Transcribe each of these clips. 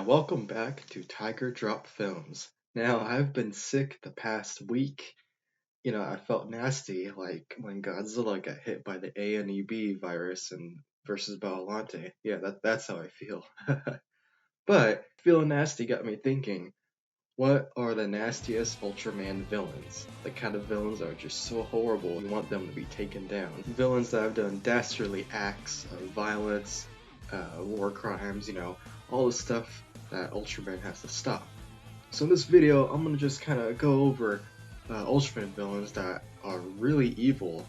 Welcome back to Tiger Drop Films. Now, I've been sick the past week. I felt nasty, like when Godzilla got hit by the ANEB virus and versus Biollante. Yeah, that's how I feel. But feeling nasty got me thinking, what are the nastiest Ultraman villains? The kind of villains that are just so horrible you want them to be taken down. Villains that have done dastardly acts of violence, war crimes, all the stuff that Ultraman has to stop. So in this video, I'm gonna just kind of go over Ultraman villains that are really evil,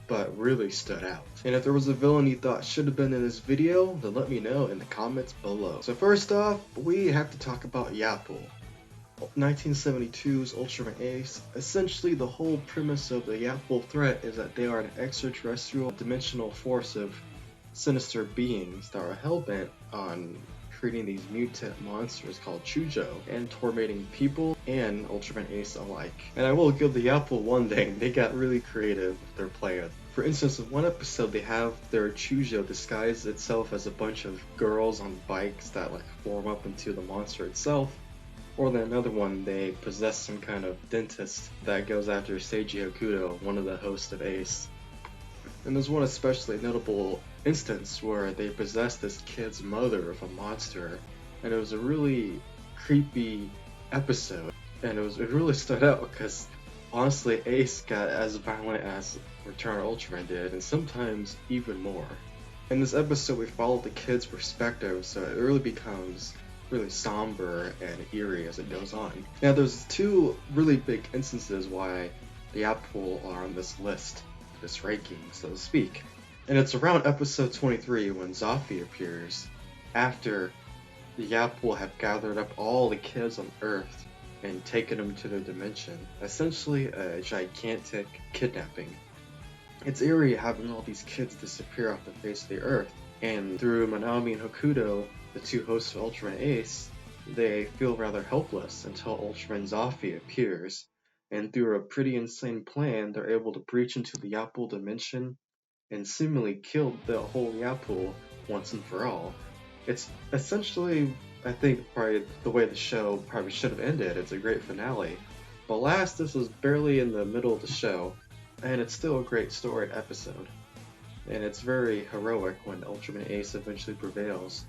but really stood out. And if there was a villain you thought should have been in this video, then let me know in the comments below. So first off, we have to talk about Yapool. 1972's Ultraman Ace. Essentially, the whole premise of the Yapool threat is that they are an extraterrestrial dimensional force of sinister beings that are hellbent on creating these mutant monsters called Chujo and tormenting people and Ultraman Ace alike. And I will give the Yapool one thing, they got really creative with their plan. For instance, in one episode they have their Chujo disguise itself as a bunch of girls on bikes that form up into the monster itself. Or then another one, they possess some kind of dentist that goes after Seiji Hokuto, one of the hosts of Ace. And there's one especially notable instance where they possessed this kid's mother of a monster, and it was a really creepy episode, and it really stood out because honestly Ace got as violent as Return of Ultraman did, and sometimes even more. In this episode we follow the kid's perspective, so it really becomes really somber and eerie as it goes on. Now there's two really big instances why the Yapool are on this list, this ranking, so to speak. And it's around episode 23 when Zafi appears, after the Yapool have gathered up all the kids on Earth and taken them to their dimension. Essentially a gigantic kidnapping. It's eerie having all these kids disappear off the face of the Earth, and through Manami and Hokuto, the two hosts of Ultraman Ace, they feel rather helpless until Ultraman Zafi appears, and through a pretty insane plan, they're able to breach into the Yapool dimension and seemingly kill the whole Yapool once and for all. It's essentially, I think, probably the way the show probably should have ended. It's a great finale. But alas, this was barely in the middle of the show, and it's still a great story episode. And it's very heroic when Ultraman Ace eventually prevails.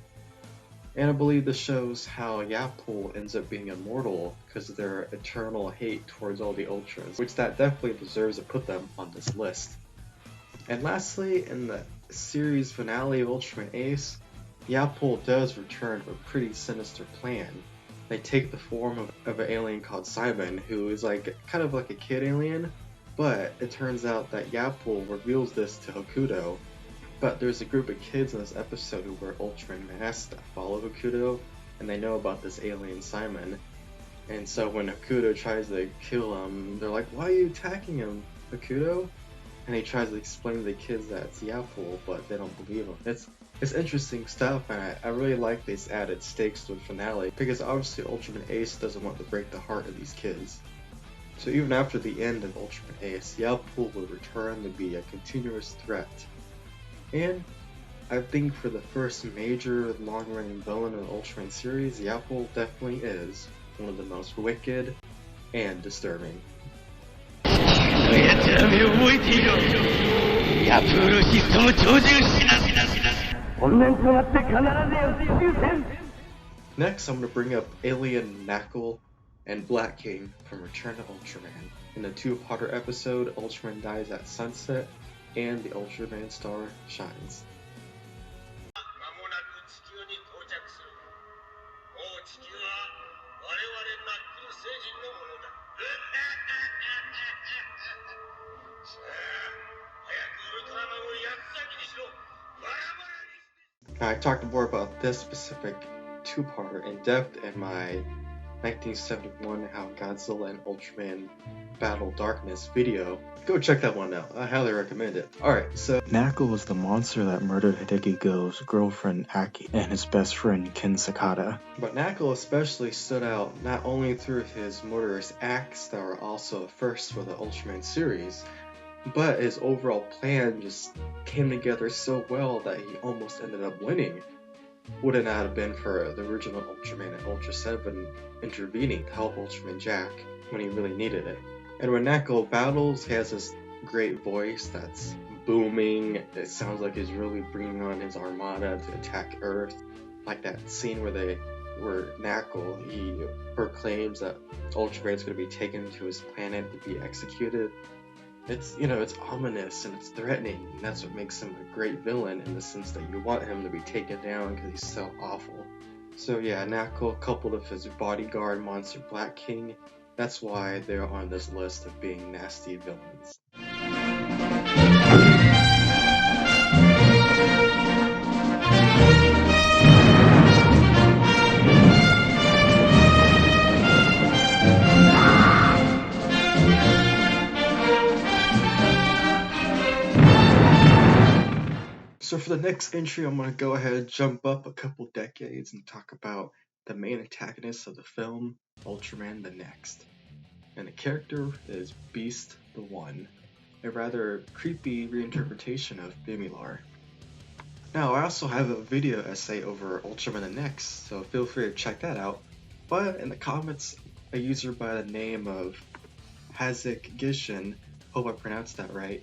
And I believe this shows how Yapool ends up being immortal because of their eternal hate towards all the Ultras, which that definitely deserves to put them on this list. And lastly, in the series finale of Ultraman Ace, Yapool does return to a pretty sinister plan. They take the form of an alien called Simon, who is kind of like a kid alien, but it turns out that Yapool reveals this to Hokuto. But there's a group of kids in this episode who wear Ultraman masks that follow Hokuto, and they know about this alien Simon. And so when Hokuto tries to kill him, they're like, "Why are you attacking him, Hokuto?" And he tries to explain to the kids that it's Yapool, but they don't believe him. It's interesting stuff, and I really like this added stakes to the finale, because obviously Ultraman Ace doesn't want to break the heart of these kids. So even after the end of Ultraman Ace, Yapool will return to be a continuous threat. And I think for the first major long-running villain in the Ultraman series, Yapool definitely is one of the most wicked and disturbing. Next, I'm going to bring up Alien Nackle and Black King from Return of Ultraman. In the two-parter episode, Ultraman dies at sunset, and the Ultraman star shines. I talked more about this specific two-parter in depth in my 1971 How Godzilla and Ultraman Battle Darkness video. Go check that one out. I highly recommend it. Alright, so Nackle was the monster that murdered Hideki-Go's girlfriend Aki and his best friend Ken Sakata. But Nackle especially stood out not only through his murderous acts that were also a first for the Ultraman series, but his overall plan just came together so well that he almost ended up winning. Would it not have been for the original Ultraman and Ultra 7 intervening to help Ultraman Jack when he really needed it. And when Nackle battles, he has this great voice that's booming. It sounds like he's really bringing on his armada to attack Earth. Like that scene where Nackle, he proclaims that Ultraman is going to be taken to his planet to be executed. It's ominous and it's threatening, and that's what makes him a great villain, in the sense that you want him to be taken down because he's so awful. So yeah, Nackle, coupled with his bodyguard monster Black King, that's why they're on this list of being nasty villains. So for the next entry, I'm going to go ahead and jump up a couple decades and talk about the main antagonist of the film, Ultraman the Next. And the character is Beast the One, a rather creepy reinterpretation of Bimilar. Now, I also have a video essay over Ultraman the Next, so feel free to check that out. But in the comments, a user by the name of Hazik Gishin, hope I pronounced that right,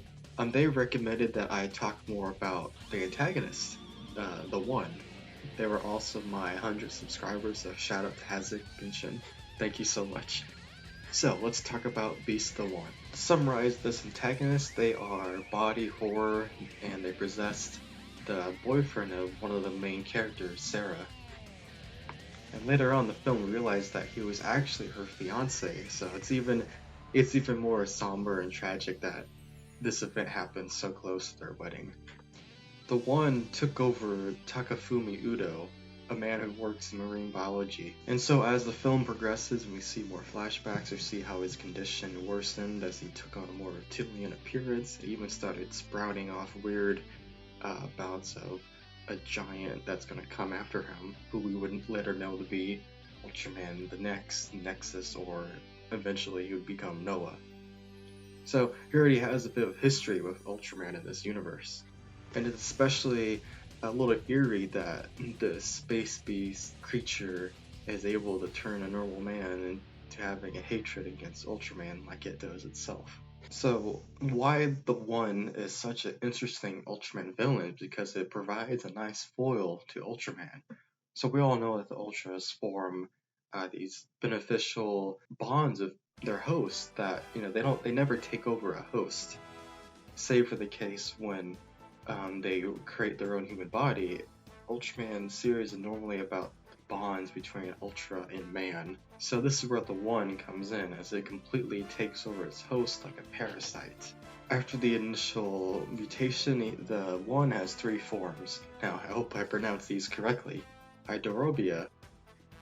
they recommended that I talk more about the antagonist, the One. They were also my 100 subscribers, so shout out to Hazik Gishin. Thank you so much. So let's talk about Beast the One. To summarize this antagonist, they are body horror, and they possessed the boyfriend of one of the main characters, Sarah. And later on in the film, we realized that he was actually her fiance, so it's even more somber and tragic that this event happened so close to their wedding. The One took over Takafumi Udo, a man who works in marine biology. And so as the film progresses and we see more flashbacks, or see how his condition worsened as he took on a more reptilian appearance, he even started sprouting off weird bouts of a giant that's going to come after him, who we wouldn't later know to be Ultraman the Next, Nexus, or eventually he would become Noah. So he already has a bit of history with Ultraman in this universe. And it's especially a little eerie that the space beast creature is able to turn a normal man into having a hatred against Ultraman like it does itself. So why the One is such an interesting Ultraman villain is because it provides a nice foil to Ultraman. So we all know that the Ultras form these beneficial bonds with their host that, they never take over a host, save for the case when they create their own human body. Ultraman series is normally about bonds between Ultra and man. So this is where the One comes in, as it completely takes over its host like a parasite. After the initial mutation, the One has 3 forms. Now, I hope I pronounced these correctly. Idorobia,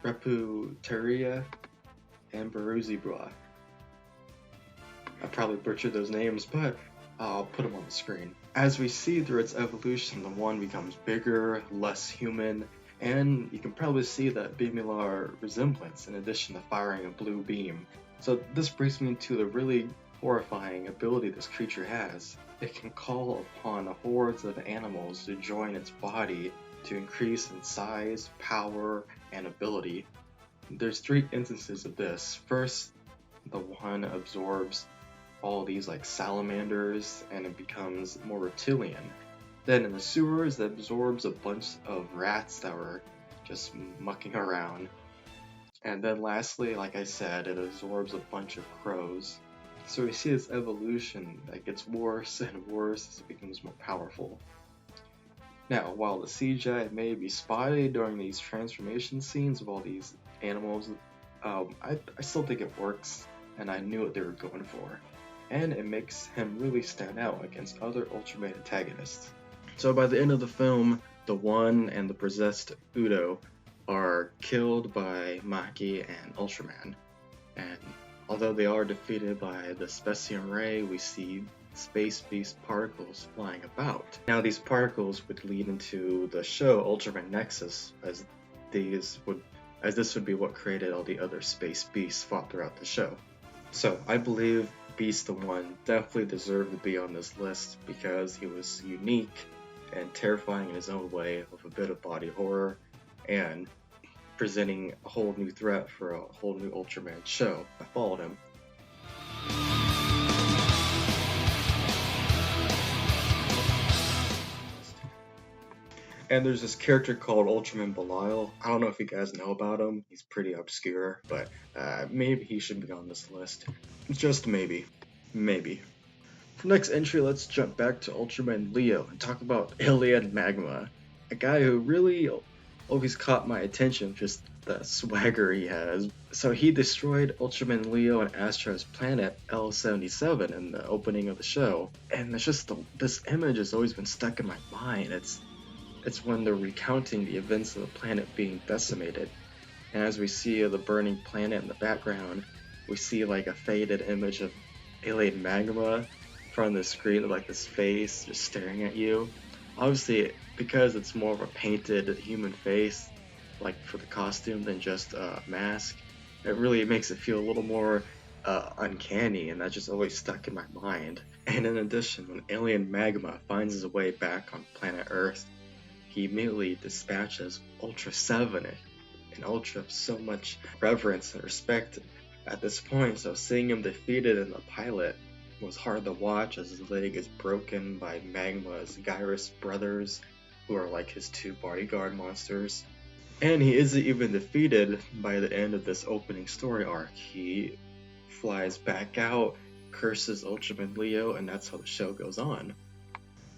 Reputeria, and Baruzibra. I probably butchered those names, but I'll put them on the screen. As we see through its evolution, the One becomes bigger, less human, and you can probably see that Bimilar resemblance in addition to firing a blue beam. So this brings me to the really horrifying ability this creature has. It can call upon hordes of animals to join its body to increase in size, power, and ability. There's 3 instances of this. First, the One absorbs all these like salamanders and it becomes more reptilian. Then in the sewers, it absorbs a bunch of rats that were just mucking around. And then lastly, like I said, it absorbs a bunch of crows. So we see this evolution that gets worse and worse as it becomes more powerful. Now, while the CGI may be spotty during these transformation scenes of all these animals, I still think it works, and I knew what they were going for. And it makes him really stand out against other Ultraman antagonists. So by the end of the film, the One and the possessed Udo are killed by Maki and Ultraman. And although they are defeated by the Specium Ray, we see space beast particles flying about. Now these particles would lead into the show Ultraman Nexus, as this would be what created all the other space beasts fought throughout the show. So I believe Beast the One definitely deserved to be on this list because he was unique and terrifying in his own way, with a bit of body horror, and presenting a whole new threat for a whole new Ultraman show. I followed him. And there's this character called Ultraman Belial. I don't know if you guys know about him. He's pretty obscure, but maybe he should be on this list. Just maybe. Maybe. For next entry, let's jump back to Ultraman Leo and talk about Alien Magma. A guy who really always caught my attention, just the swagger he has. So he destroyed Ultraman Leo and Astro's planet L77 in the opening of the show. And it's just, this image has always been stuck in my mind. It's when they're recounting the events of the planet being decimated. And as we see the burning planet in the background, we see like a faded image of Alien Magma from the screen of like this face just staring at you. Obviously, because it's more of a painted human face, like for the costume, than just a mask, it really makes it feel a little more uncanny, and that just always stuck in my mind. And in addition, when Alien Magma finds his way back on planet Earth, he immediately dispatches Ultra 7, an Ultra of so much reverence and respect at this point, so seeing him defeated in the pilot was hard to watch as his leg is broken by Magma's Gyrus brothers, who are like his two bodyguard monsters. And he isn't even defeated by the end of this opening story arc. He flies back out, curses Ultraman Leo, and that's how the show goes on.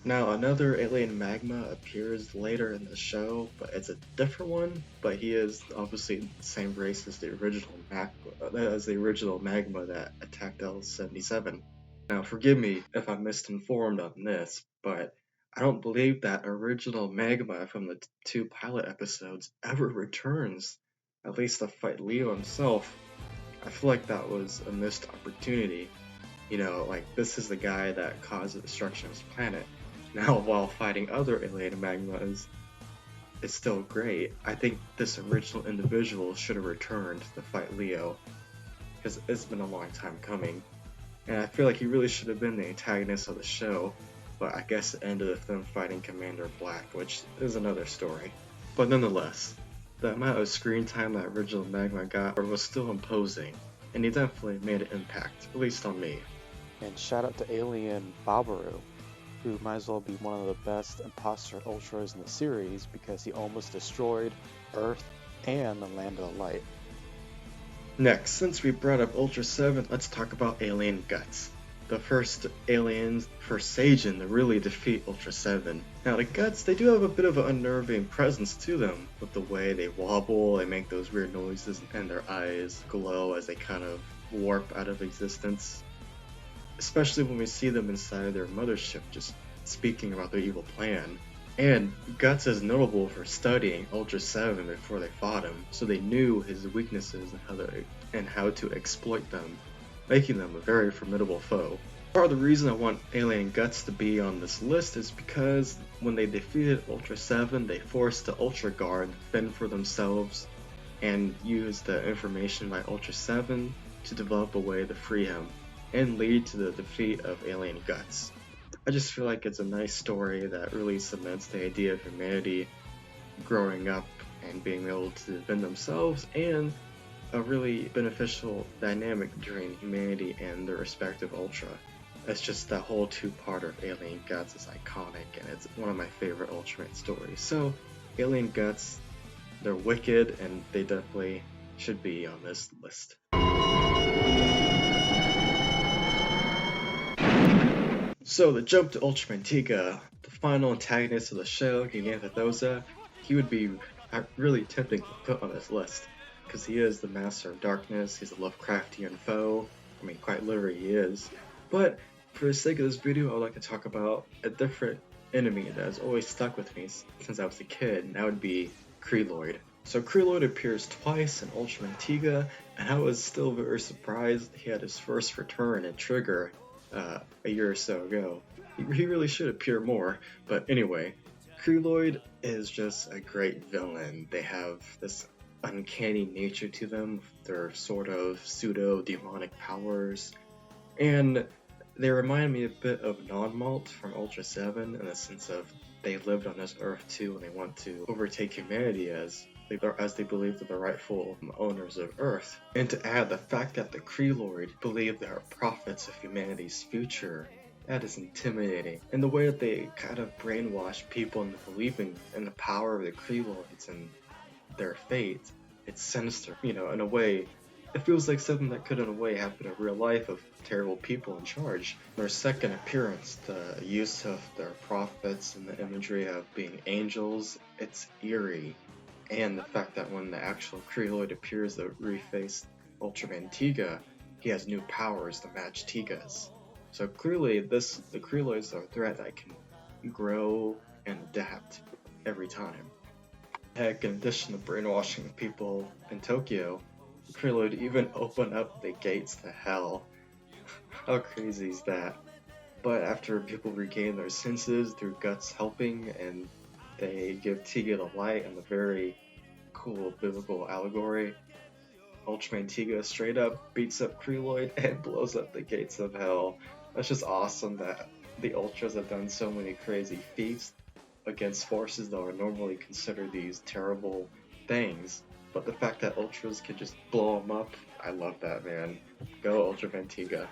Now, another Alien Magma appears later in the show, but it's a different one, but he is obviously the same race as the original Magma that attacked L77. Now, forgive me if I'm misinformed on this, but I don't believe that original Magma from the two pilot episodes ever returns, at least to fight Leo himself. I feel like that was a missed opportunity. You know, like, this is the guy that caused the destruction of his planet. Now, while fighting other Alien Magmas is still great, I think this original individual should have returned to fight Leo, because it's been a long time coming. And I feel like he really should have been the antagonist of the show, but I guess it ended with them fighting Commander Black, which is another story. But nonetheless, the amount of screen time that original Magma got was still imposing, and he definitely made an impact, at least on me. And shout out to Alien Babarue, who might as well be one of the best imposter Ultras in the series because he almost destroyed Earth and the Land of the Light. Next, since we brought up Ultra 7, let's talk about Alien Guts. The first aliens for Sajin to really defeat Ultra 7. Now the Guts, they do have a bit of an unnerving presence to them, with the way they wobble, they make those weird noises, and their eyes glow as they kind of warp out of existence. Especially when we see them inside their mothership just speaking about their evil plan. And Guts is notable for studying Ultra 7 before they fought him, so they knew his weaknesses and how to exploit them, making them a very formidable foe. Part of the reason I want Alien Guts to be on this list is because when they defeated Ultra 7, they forced the Ultra Guard to fend for themselves and used the information by Ultra 7 to develop a way to free him and lead to the defeat of Alien Guts. I just feel like it's a nice story that really cements the idea of humanity growing up and being able to defend themselves, and a really beneficial dynamic between humanity and their respective Ultra. It's just that whole two-part of Alien Guts is iconic, and it's one of my favorite Ultraman stories. So, Alien Guts, they're wicked, and they definitely should be on this list. So the jump to Ultraman Tiga, the final antagonist of the show, Giganthathosa, he would be really tempting to put on this list, because he is the master of darkness, he's a Lovecraftian foe, I mean quite literally he is. But for the sake of this video, I would like to talk about a different enemy that has always stuck with me since I was a kid, and that would be Kyrieloid. So Kyrieloid appears twice in Ultraman Tiga, and I was still very surprised he had his first return in Trigger a year or so ago. He really should appear more, but anyway, Kyrieloid is just a great villain. They have this uncanny nature to them, their sort of pseudo-demonic powers, and they remind me a bit of Non-Malt from Ultra 7 in the sense of they lived on this Earth too and they want to overtake humanity as as they believe they're the rightful owners of Earth. And to add the fact that the Kyrieloid believe they are prophets of humanity's future, that is intimidating. And the way that they kind of brainwash people into believing in the power of the Kyrieloids and their fate, it's sinister. You know, in a way, it feels like something that could in a way happen in real life of terrible people in charge. Their second appearance, the use of their prophets and the imagery of being angels, it's eerie. And the fact that when the actual Kyrieloid appears, the refaced Ultraman Tiga, he has new powers to match Tiga's. So clearly the Kyrieloids are a threat that can grow and adapt every time. Heck, in addition to brainwashing people in Tokyo, Kyrieloid even opened up the gates to hell. How crazy is that? But after people regain their senses through Guts helping, and they give Tiga the light and the very cool biblical allegory, Ultraman Tiga straight up beats up Kyrieloid and blows up the gates of hell. That's just awesome that the Ultras have done so many crazy feats against forces that are normally considered these terrible things. But the fact that Ultras can just blow them up, I love that, man. Go Ultraman Tiga.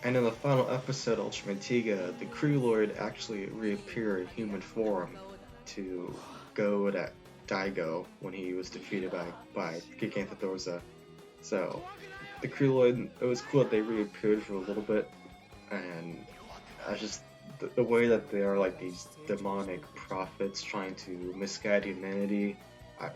And in the final episode of Ultraman Tiga, the Kyrieloid actually reappeared in human form to go at Daigo when he was defeated by Giganthodorza. So, the Kyrieloid, it was cool that they reappeared for a little bit, and I just, the way that they are like these demonic prophets trying to misguide humanity,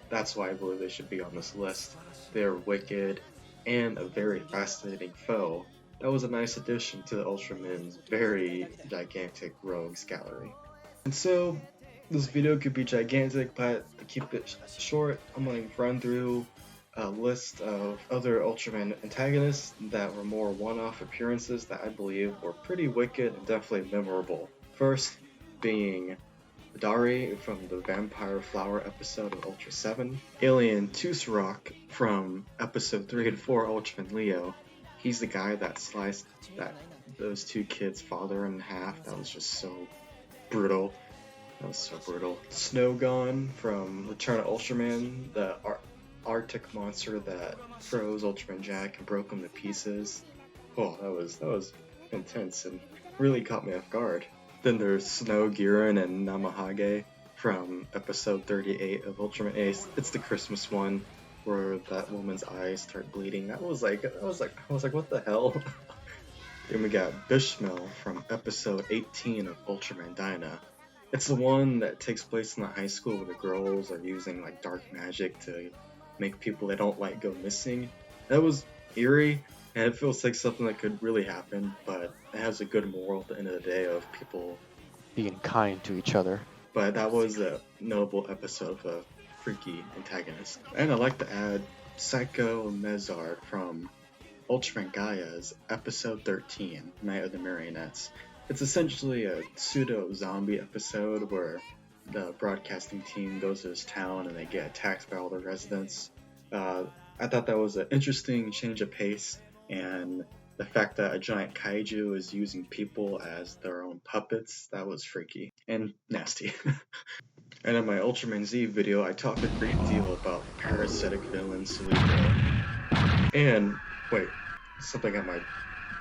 that's why I believe they should be on this list. They're wicked and a very fascinating foe. That was a nice addition to the Ultraman's very gigantic rogues gallery. And so, this video could be gigantic, but to keep it short, I'm going to run through a list of other Ultraman antagonists that were more one-off appearances that I believe were pretty wicked and definitely memorable. First being Dari from the Vampire Flower episode of Ultra 7, Alien Tusarok from episode 3 and 4 Ultraman Leo. He's the guy that sliced those two kids' father in half. That was just so brutal. Snowgon from Return of Ultraman, the Arctic monster that froze Ultraman Jack and broke him to pieces. Oh, that was intense and really caught me off guard. Then there's Snow Giran and Namahage from episode 38 of Ultraman Ace. It's the Christmas one where that woman's eyes start bleeding. I was like, what the hell? Then we got Bishmil from episode 18 of Ultraman Dyna. It's the one that takes place in the high school where the girls are using like dark magic to make people they don't like go missing. That was eerie, and it feels like something that could really happen, but it has a good moral at the end of the day of people being kind to each other. But that was a notable episode of a freaky antagonist. And I'd like to add Psycho Mezard from Ultraman Gaia's episode 13, Night of the Marionettes. It's essentially a pseudo-zombie episode where the broadcasting team goes to this town and they get attacked by all the residents. I thought that was an interesting change of pace, and the fact that a giant kaiju is using people as their own puppets, that was freaky and nasty. And in my Ultraman Z video, I talked a great deal about the parasitic villain Cerebro. And, wait, something at my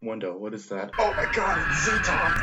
window, what is that? Oh my god, it's Z-Talk!